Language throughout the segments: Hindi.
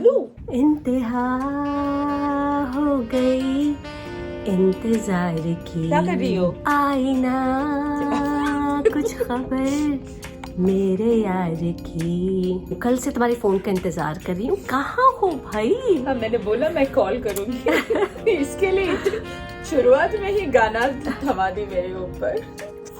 जुगनू इंतहा हो गई इंतजार की। क्या कर रही हो? आईना कुछ खबर मेरे यार की। कल से तुम्हारी फोन का इंतजार कर रही हूँ। कहाँ हो भाई? हाँ, मैंने बोला मैं कॉल करूंगी इसके लिए शुरुआत में ही गाना थमा दी मेरे ऊपर।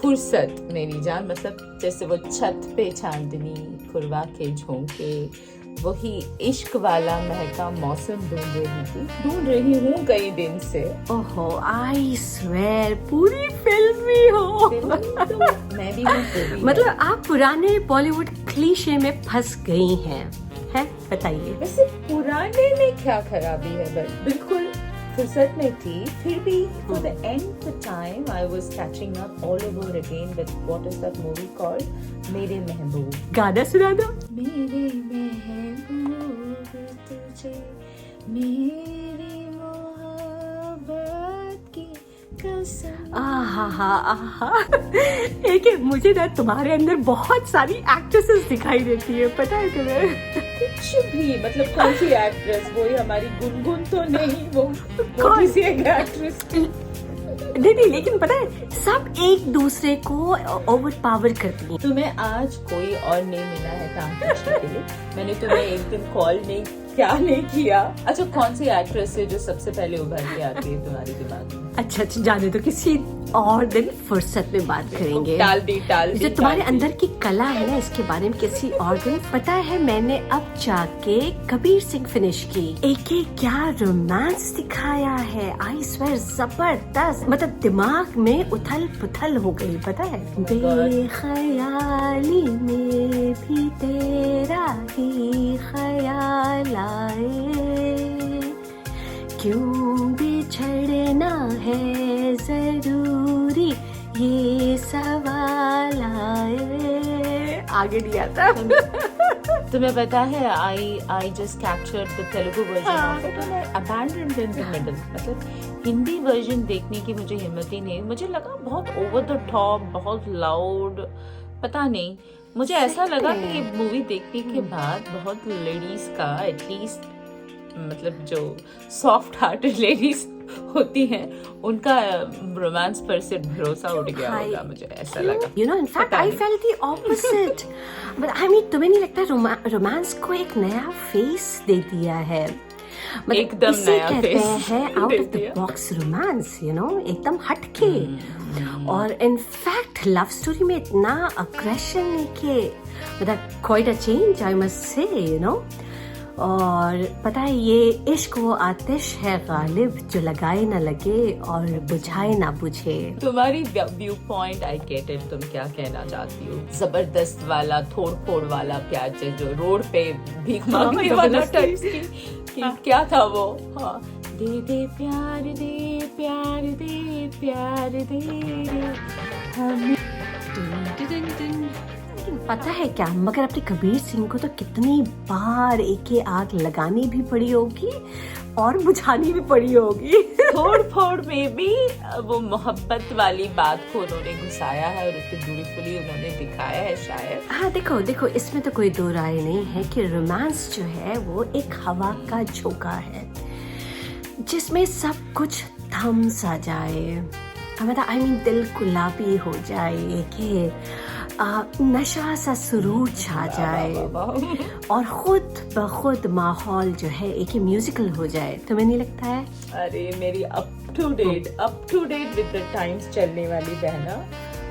फुर्सत मेरी जान, मतलब जैसे वो छत पे चांदनी, खुरवा के झोंके, वही इश्क वाला महका मौसम ढूंढ रही हूँ कई दिन से। ओहो, आई स्वेर पूरी फिल्मी हो। तो मैं भी हूँ मतलब आप पुराने बॉलीवुड क्लीशे में फंस गई हैं, है? बताइए। वैसे पुराने में क्या खराबी है? बस बिल्कुल फुर्सत में थी, फिर भी for the end of time I was catching up all over again with what is that movie called? मेरे महबूब। गाना सुना दो। मेरे महबूब तुझे मेरी मोहब्बत की कसम। आहा। एक मुझे ना तुम्हारे अंदर बहुत सारी एक्ट्रेसेस दिखाई देती है, पता है तुम्हें? कुछ भी, मतलब कौन सी एक्ट्रेस? वही हमारी गुनगुन तो नहीं, वो कौन सी एक्ट्रेस? नहीं, लेकिन पता है सब एक दूसरे को ओवर पावर करती हैं। तुम्हें आज कोई और नहीं मिला है काम पूछने के लिए? मैंने तुम्हें एक दिन कॉल नहीं किया? अच्छा, कौन सी एक्ट्रेस है जो सबसे पहले उभर के आती है तुम्हारे दिमाग में? अच्छा, जाने दो, किसी और दिन फुर्सत में बात करेंगे। टाल दी जो तुम्हारे अंदर की कला है ना, इसके बारे में किसी और दिन। पता है मैंने अब जाके कबीर सिंह फिनिश की। एक क्या रोमांस दिखाया है, आई स्वेयर जबरदस्त। मतलब दिमाग में उथल पुथल हो गई, पता है? बेख्याली में भी तेरा ही ख्याल आए, क्यों बिछड़ना है जरूरी ये सवाल आए। आगे नहीं आता। तुम्हें पता है I just captured the Telugu version of it and I abandoned in the middle. मतलब हिंदी वर्जन देखने की मुझे हिम्मत ही नहीं। मुझे लगा बहुत ओवर द टॉप, बहुत लाउड, पता नहीं। मुझे ऐसा लगा कि ये मूवी देखने के बाद बहुत लेडीज का, एटलीस्ट मतलब जो सॉफ्ट हार्टेड लेडीज होती हैं, उनका रोमांस पर से भरोसा उठ गया होगा। मुझे ऐसा लगा। You know, in fact, I felt the opposite. But I mean, तुम्हें नहीं लगता रोमांस को एक नया फेस दे दिया है? मतलब एकदम नया कहते फेस हैं out of the box romance, you know, एकदम हटके। और इनफैक्ट लव स्टोरी में इतना अग्रेशन नहीं के, मतलब quite a change I must say, you know. और पता है ये इश्क वो आतिश है गालिब जो लगाए ना लगे और बुझाए ना बुझे। तुम्हारी view point I get it, तुम क्या कहना चाहती हो? जबरदस्त वाला, थोड़ फोड़ वाला प्यार जो रोड पे भीख मांगने वाला टाइप की क्या था वो? हाँ, दे दे प्यार दे प्यार दे प्यार दे हमें। लेकिन पता है क्या, मगर अपने कबीर सिंह को तो कितनी बार एक आग लगानी भी पड़ी होगी और बुझानी भी पड़ी होगी। थोड़ फोड़ में भी वो मोहब्बत वाली बात को उन्होंने घुसाया है और उसको ब्यूटीफुली उन्होंने दिखाया है शायद। हाँ, देखो इसमें तो कोई दो राय नहीं है कि रोमांस जो है वो एक हवा का झोंका है जिसमें सब कुछ थम सा जाए। मतलब आई मीन दिल गुलाबी हो जाए, कि नशा सा सुरूर छा जाए और खुद ब खुद माहौल जो है एक ही म्यूजिकल हो जाए। तुम्हें नहीं लगता है? अरे मेरी up to date with the times चलने वाली बहना,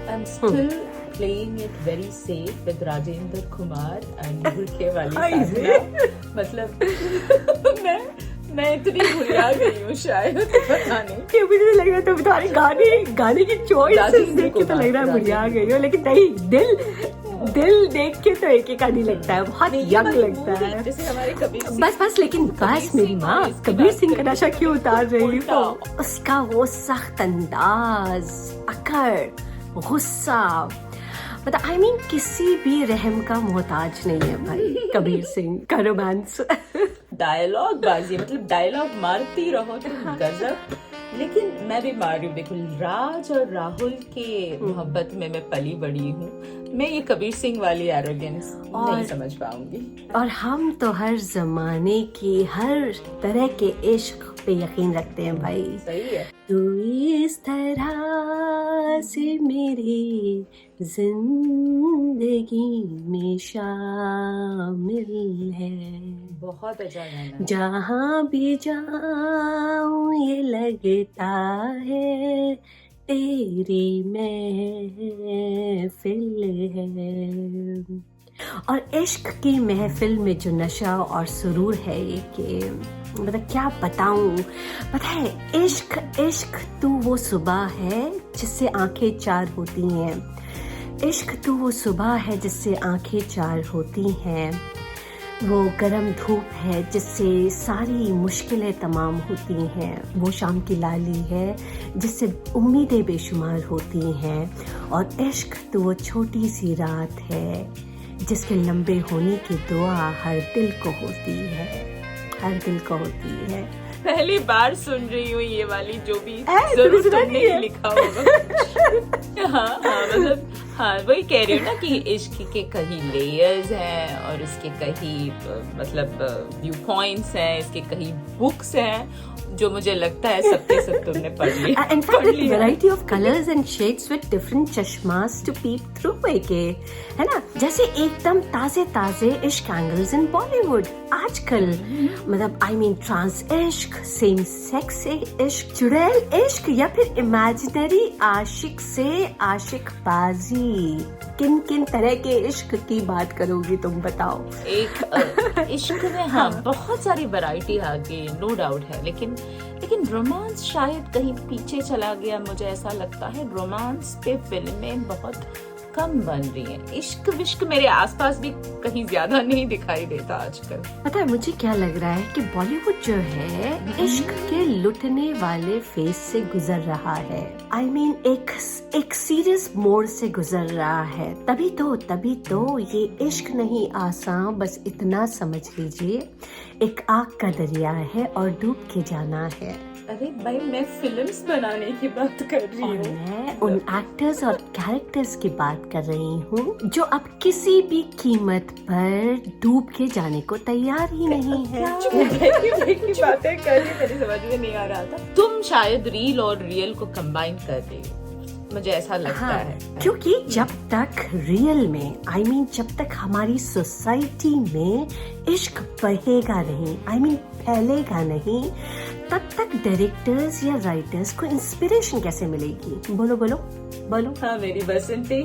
I am still playing it very safe with Rajendra Kumar and बुरखे वाली साधना। मतलब मैं इतनी भुला गई हूँ शायद, पता नहीं। मुझे लग रहा है तुम्हारी गाने की चॉइस देख के तो लग रहा है भुला गई हो, लेकिन नहीं, दिल देख के तो एक नहीं लगता है, बहुत यंग लगता है। जैसे हमारे कबीर सिंह। बस लेकिन बस मेरी माँ, कबीर सिंह का नशा क्यों उतार रही हो? उसका वो सख्त अंदाज, अकड़, गुस्सा, मतलब आई मीन किसी भी रहम का मोहताज नहीं है भाई कबीर सिंह का रोमांस। डायलॉग बाजी, मतलब डायलॉग मारती रहो तुम, गजब। लेकिन मैं भी मार रही हूँ। देखो, राज और राहुल के मोहब्बत में मैं पली बड़ी हूँ। मैं ये कबीर सिंह वाली एरोगेंस नहीं समझ पाऊंगी। और हम तो हर जमाने की हर तरह के इश्क पे यकीन रखते हैं भाई। सही है। तू इस तरह से मेरी जिंदगी में शामिल है, बहुत अच्छा गाना। जहाँ भी जाऊं ये लगता है तेरी महफिल है। और इश्क की महफिल में जो नशा और सुरूर है ये कि मतलब क्या बताऊं। पता है, इश्क इश्क तू वो सुबह है जिससे आंखें चार होती हैं। इश्क तू वो सुबह है जिससे आंखें चार होती हैं। वो गरम धूप है जिससे सारी मुश्किलें तमाम होती हैं। वो शाम की लाली है जिससे उम्मीदें बेशुमार होती हैं। और इश्क तो वो छोटी सी रात है जिसके लंबे होने की दुआ हर दिल को होती है, हर दिल को होती है। पहली बार सुन रही हूँ ये वाली, जो भी जरूर तुमने ही लिखा होगा। हाँ मतलब हाँ, वही कह रही हूँ ना कि इश्क के कई लेयर्स हैं और इसके कई मतलब व्यू पॉइंट्स हैं, इसके कई बुक्स हैं जो मुझे लगता है सबके सब तुमने पढ़ ली। In fact, with variety of colors and shades with different चश्मास to peep through के, है ना? जैसे एकदम ताजे ताजे इश्क एंगल्स इन बॉलीवुड आजकल। मतलब I mean ट्रांस इश्क, सेम सेक्स इश्क, चुड़ैल इश्क या फिर इमेजिनरी आशिक से आशिक बाजी। किन किन तरह के इश्क की बात करोगी तुम बताओ? एक इश्क में हाँ बहुत सारी वैरायटी आ गई, नो डाउट है। लेकिन रोमांस शायद कहीं पीछे चला गया। मुझे ऐसा लगता है रोमांस पे फिल्में बहुत कम बन रही हैं। इश्क विश्क मेरे आसपास भी कहीं ज्यादा नहीं दिखाई देता आजकल। पता है मुझे क्या लग रहा है कि बॉलीवुड जो है इश्क के लुटने वाले फेज से गुजर रहा है। I mean एक सीरियस मोड़ से गुजर रहा है। तभी तो ये इश्क नहीं आसान, बस इतना समझ लीजिए एक आग का दरिया है और डूब के जाना है। अरे भाई, मैं फिल्म्स बनाने की बात कर रही हूँ। मैं उन एक्टर्स और कैरेक्टर्स की बात कर रही हूँ जो अब किसी भी कीमत पर डूब के जाने को तैयार ही नहीं है। की बातें कर रही, मेरी समझ में नहीं आ रहा था। तुम शायद रील और रियल को कंबाइन कर रही हो, मुझे ऐसा लगता है। क्योंकि जब तक रियल में जब तक हमारी सोसाइटी में इश्क बढ़ेगा नहीं, फैलेगा नहीं, तब तक डायरेक्टर्स या राइटर्स को इंस्पिरेशन कैसे मिलेगी? बोलो। हाँ मेरी बसंती,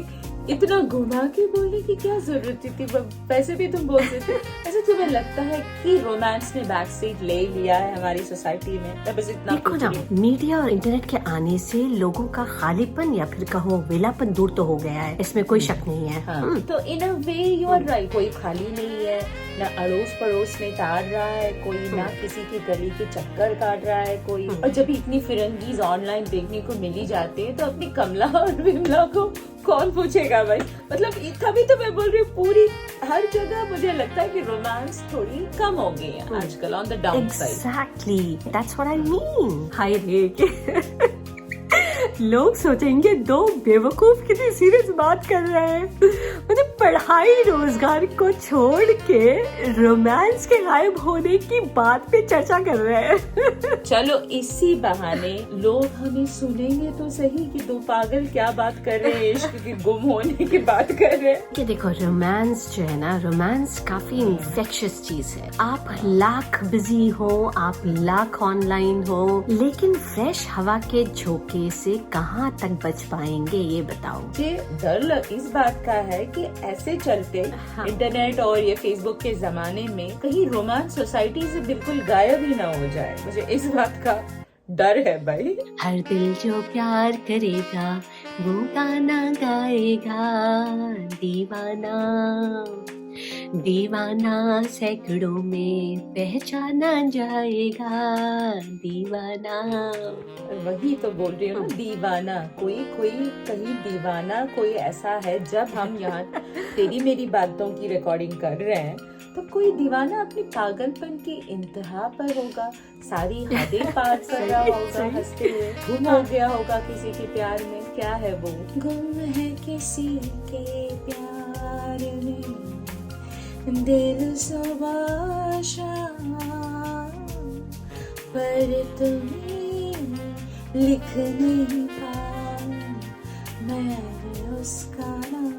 इतना घुमा के बोलने की क्या जरूरत थी? वैसे भी तुम बोलते थे। ऐसे तुम्हें लगता है कि रोमांस ने बैक सीट ले लिया है हमारी सोसाइटी में? बस इतना देखो ना, मीडिया और इंटरनेट के आने से लोगों का खालीपन या फिर कहो वेलापन दूर तो हो गया है, इसमें कोई शक नहीं है। हाँ। तो इन अ वे यू आर राइट। कोई खाली नहीं है, ना अड़ोस पड़ोस में ताड़ रहा है कोई, ना किसी की गली के चक्कर काट रहा है कोई। और जब इतनी फिरंगीज ऑनलाइन देखने को मिली जाती है तो अपनी कमला और विमला को कौन पूछेगा भाई? मतलब तभी तो मैं बोल रही हूँ, पूरी हर जगह मुझे लगता है कि रोमांस थोड़ी कम हो गई है आजकल, on the down side. Exactly, that's what I mean. हाय रे लोग सोचेंगे दो बेवकूफ कितनी सीरियस बात कर रहे हैं। मतलब पढ़ाई रोजगार को छोड़ के रोमांस के गायब होने की बात पे चर्चा कर रहे हैं। चलो इसी बहाने लोग हमें सुनेंगे तो सही कि दो पागल क्या बात कर रहे हैं, इश्क की गुम होने की बात कर रहे हैं। कि देखो रोमांस जो है ना, रोमांस काफी इन्फेक्शियस चीज है। आप लाख बिजी हो, आप लाख ऑनलाइन हो, लेकिन फ्रेश हवा के झोंके से कहाँ तक बच पाएंगे ये बताओ। मुझे डर इस बात का है कि ऐसे चलते इंटरनेट और ये फेसबुक के जमाने में कहीं रोमांस सोसाइटी से बिल्कुल गायब ही ना हो जाए। मुझे इस बात का डर है भाई। हर दिल जो प्यार करेगा वो गाना गाएगा, दीवाना दीवाना सैकड़ों में पहचाना जाएगा, दीवाना। वही तो बोल रही हूँ ना, दीवाना। कोई कहीं दीवाना कोई ऐसा है। जब हम यहाँ तेरी मेरी बातों की रिकॉर्डिंग कर रहे हैं तब कोई दीवाना अपनी पागलपन की इंतहा पर होगा, सारी हदें पार कर रहा होगा हंसते हुए, गुम हो गया होगा किसी के प्यार में। क्या है वो? गुम है किसी के प्यार में दिल सुबह शाम, पर तुम्हें लिख नहीं पाऊं मैं उसका नाम।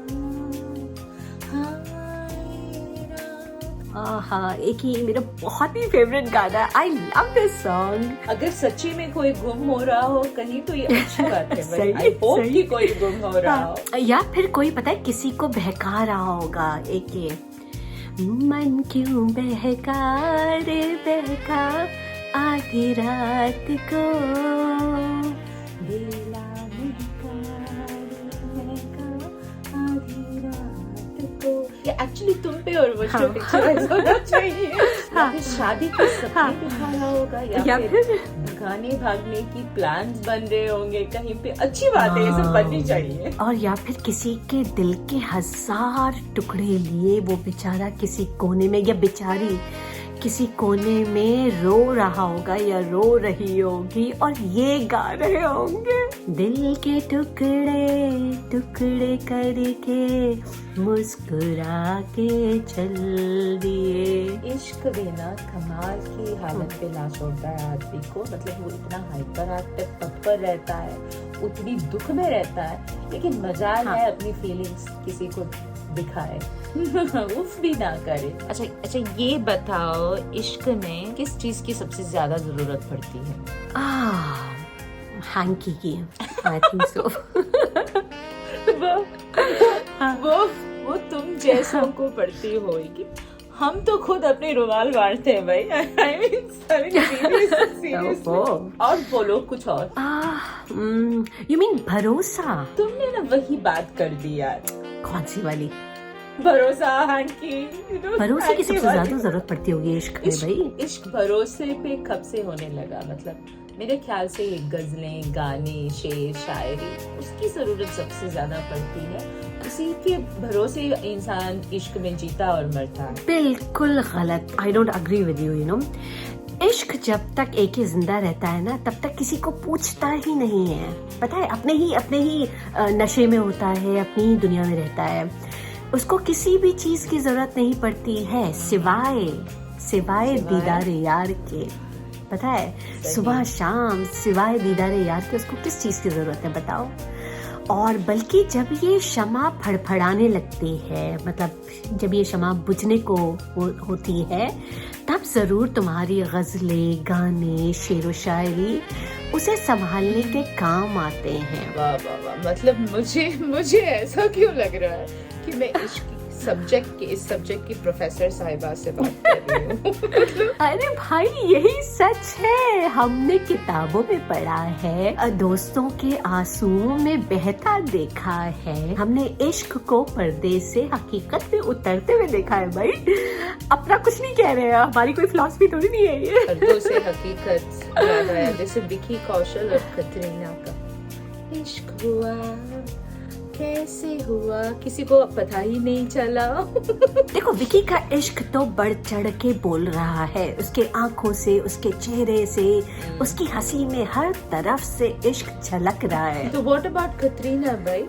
हाँ, एक ही मेरा बहुत ही फेवरेट गाना है। I love this song. अगर सच्ची में कोई गुम हो रहा हो कहीं तो ये अच्छी बात है। सही, आई होप सही। कि कोई गुम हो रहा हो। या फिर कोई पता है किसी को बहका रहा होगा। एक ये मन क्यों बहका रे बहका आधी रात को, बेला महका रे महका आधी रात को। ये एक्चुअली तुम पे और मुझ पे पिक्चराइज होना चाहिए। या फिर शादी के सपने दिखा रहा होगा, या फिर गाने भागने की प्लान्स बन रहे होंगे कहीं पे। अच्छी बात है, ये सब बननी चाहिए। और या फिर किसी के दिल के 1000 टुकड़े लिए वो बेचारा किसी कोने में, या बेचारी किसी कोने में रो रहा होगा या रो रही होगी, और ये गा रहे होंगे, दिल के टुकड़े टुकड़े करके मुस्कुरा के चल दिए। इश्क बिना कमाल की हालत पे ला छोड़ता है आदमी को। मतलब वो इतना हाइपर एक्टिव तत्पर रहता है, उतनी दुख में रहता है, लेकिन मजाल है अपनी फीलिंग्स किसी को दिखाए। उफ भी ना करे। अच्छा ये बताओ, इश्क में किस चीज की सबसे ज्यादा जरूरत पड़ती है? हैंकी की, आई थिंक सो। वो तुम जैसों को पड़ती होगी। हम तो खुद अपने रुमाल बांटते हैं भाई। I mean, seriously. और बोलो कुछ और। यू मीन भरोसा? तुमने ना वही बात कर दी यार। कौन सी वाली? भरोसा की। भरोसे की सबसे ज्यादा जरूरत पड़ती होगी इश्क में भाई। इश्क भरोसे पे कब से होने लगा? मतलब मेरे ख्याल से ये गजलें, गाने, शेर, शायरी, उसकी जरूरत सबसे ज्यादा पड़ती है। उसी के भरोसे इंसान इश्क में जीता और मरता है। बिल्कुल गलत। I don't agree with you, you know. इश्क जब तक एक ही जिंदा रहता है ना, तब तक किसी को पूछता ही नहीं है। पता है, अपने ही नशे में होता है, अपनी ही दुनिया में रहता है। उसको किसी भी चीज की जरूरत नहीं पड़ती है सिवाय दीदार यार के। पता है, सुबह शाम सिवाय दीदार यार के उसको किस चीज की जरूरत है बताओ? और बल्कि जब ये शमा फड़फड़ाने लगती है, मतलब जब ये शमा बुझने को होती है, तब जरूर तुम्हारी गजलें, गाने, शेर व शायरी उसे संभालने के काम आते हैं। वाह वाह वाह। मतलब मुझे ऐसा क्यों लग रहा है कि मैं इश्क इस सब्जेक्ट की प्रोफेसर साहिबा से बात कर रही हूँ। अरे भाई, यही सच है। हमने किताबों में पढ़ा है, दोस्तों के आंसुओं में बहता देखा है, हमने इश्क को पर्दे से हकीकत में उतरते हुए देखा है। भाई अपना कुछ नहीं कह रहे हैं, हमारी कोई फिलॉसफी थोड़ी नहीं है ये। पर्दों से हकीकत याद आया, जैसे विकी कौशल और कतरीना का इश्क हुआ, कैसे हुआ किसी को पता ही नहीं चला। देखो, विकी का इश्क तो बढ़ चढ़ के बोल रहा है। उसके आंखों से, उसके चेहरे से, उसकी हंसी में हर तरफ से इश्क झलक रहा है। तो व्हाट अबाउट कतरीना भाई?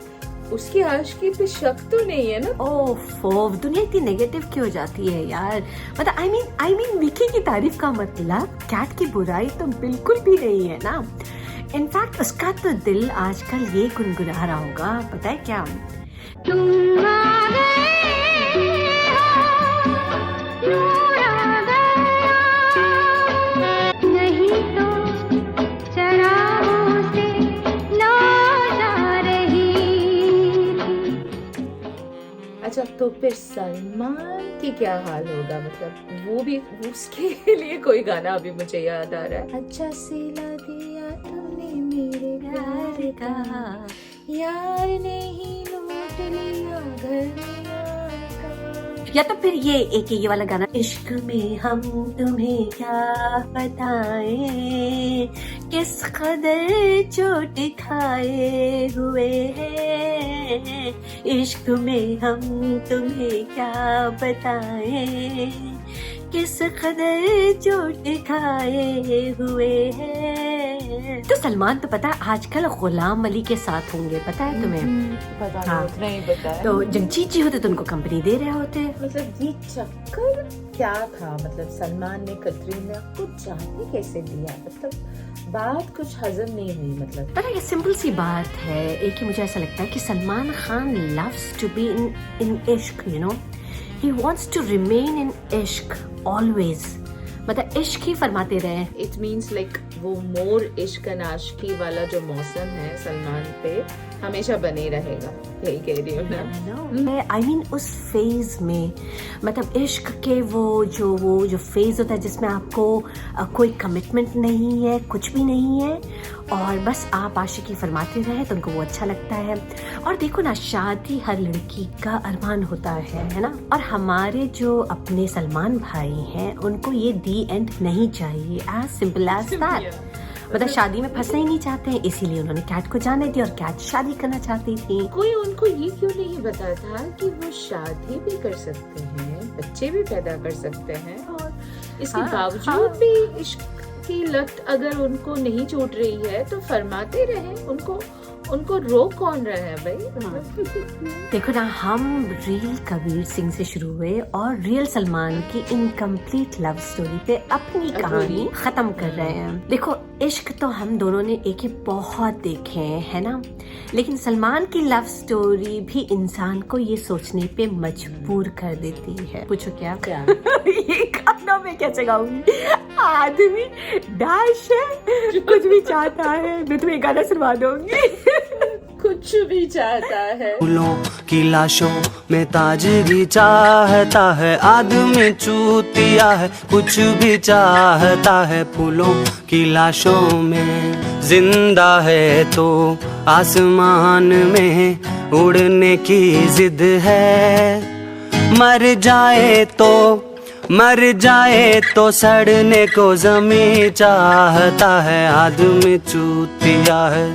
उसकी आशिकी पे शक तो नहीं है ना? ओफो, दुनिया इतनी नेगेटिव क्यों हो जाती है यार? मतलब आई मीन विकी की तारीफ का मतलब कैट की बुराई तो बिल्कुल भी नहीं है ना। इनफैक्ट उसका तो दिल आजकल ये गुनगुना रहा होगा, पता है क्या? तुम आ गए नहीं तो चरागों से लौटा रही। अच्छा, तो फिर सलमान की क्या हाल होगा? मतलब वो भी, उसके लिए कोई गाना अभी मुझे याद आ रहा है। अच्छा सिला दिया तूने मेरे प्यार का, यार ने ही लूट लिया घर में यार का। या तो फिर ये वाला गाना, इश्क में हम तुम्हें क्या बताएं कि किस कदर चोट खाए हुए हैं, इश्क में हम तुम्हें क्या बताएं, किस कदर चोट खाए हुए हैं। तो सलमान तो पता है आजकल गुलाम अली के साथ होंगे, पता है तुम्हें? पता हाँ। नहीं, उतना ही पता है। तो जब जीजी होते तो उनको कंपनी दे रहे होते। मतलब ये चक्कर क्या था, मतलब सलमान ने कतरीना को जाने कैसे दिया, मतलब बात कुछ हजम नहीं हुई। मतलब पता है ये सिंपल सी बात है, एक ही मुझे ऐसा लगता है कि Salman Khan loves to be in इश्क, you know, he wants to remain in इश्क always, मतलब इश्क ही फरमाते रहे। इट मीन्स लाइक वो मोर इश्क नाश्की वाला जो मौसम है सलमान पे हमेशा बने रहेगा, यही कह रही हूँ ना। I mean उस फेज में, मतलब इश्क के वो जो फेज होता है जिसमें आपको कोई कमिटमेंट नहीं है, कुछ भी नहीं है, और बस आप आशिकी फरमाते रहे तो उनको वो अच्छा लगता है। और देखो ना, शादी हर लड़की का अरमान होता है ना। और हमारे जो अपने सलमान भाई हैं उनको ये दी एंड नहीं चाहिए, एज सिंपल एज दैट। मतलब शादी में फंसना ही नहीं चाहते हैं, इसीलिए उन्होंने कैट को जाने दिया और कैट शादी करना चाहती थी। कोई उनको ये क्यों नहीं बताता कि वो शादी भी कर सकते हैं, बच्चे भी पैदा कर सकते हैं, और इसके बावजूद भी इश्क की लत अगर उनको नहीं छूट रही है तो फरमाते रहे। उनको रोक कौन रहा है भाई? देखो ना, हम रियल कबीर सिंह से शुरू हुए और रियल सलमान की इनकम्प्लीट लव स्टोरी पे अपनी कहानी खत्म कर रहे हैं। देखो इश्क तो हम दोनों ने एक ही बहुत देखे हैं, है ना, लेकिन सलमान की लव स्टोरी भी इंसान को ये सोचने पे मजबूर कर देती है। पूछो क्या? ये गाना मैं कैसे गाऊंगी? आदमी डैश है, कुछ भी चाहता है। मैं तुम्हें गाना सुनवा दूंगी। कुछ भी चाहता है। फूलों की लाशों में ताजगी चाहता है, आदमी चूतिया है, कुछ भी चाहता है। फूलों की लाशों में जिंदा है तो आसमान में उड़ने की जिद है, मर जाए तो सड़ने को जमीन चाहता है, आदमी चूतिया है।